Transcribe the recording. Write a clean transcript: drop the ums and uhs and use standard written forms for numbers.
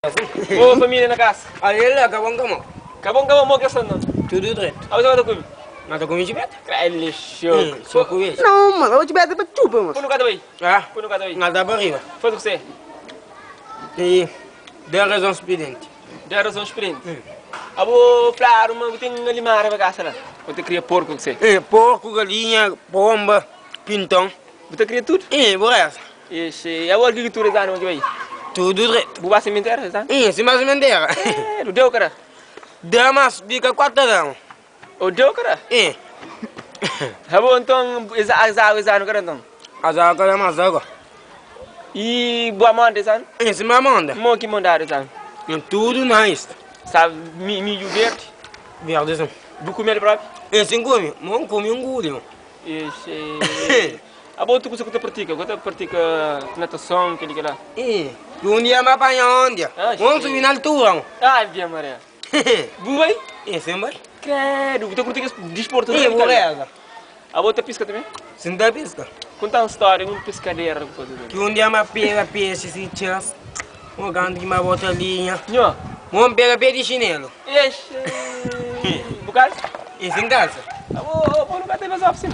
Ô, família na casa. Aí ele acabou com a Acabou que eu vou questão não. tudo direito. Aí você vai comigo. Nada com isso, Beto? Ele show. Só com isso. Não, mano, eu te beto pra chupa, mano. Põe no cada aí. Ah, Põe no cada aí. nada para arriba. Faz o que você. E deu a razão expediente. Deu razão experiente. Ah, vou falar uma, tem uma limara para casa lá. Vou ter que criar porco que você. Porco, galinha, pomba, pintão. Vou ter que criar tudo. Por essa. Esse, agora que tu rezando aqui aí. Tudo direito. Vou passar cemitério, rezando. Se mais ou menos dera. Não deu, cara. Damas, fica 4 anos. O deu, cara. Ah, vou então, exato, cara, então. As águas da Mazaga. E boa mão, rezando. Se me manda. Mão que mandar, rezando. Tudo nice. Sabe, milho verde. Verdezão. Do comer próprio. Sem come. Não come um gulho. Esse. A boa tu que pratica natação, aquele que lá. E dia me apanha onde? Vamos subir na altura. Ah, via Maria. Buai? Sem vai. Quero, tu pratica desporto. Por essa. A boa pesca também? Sem dar pesca. Conta uma história, um pescadeiro. Que dia me pega peixe, se chance. Um canto que me bota a linha. Nhô? Vamos pegar pé de chinelo. Ixi. Bucado? Sem dança. A boa, não vai ter mais oficina.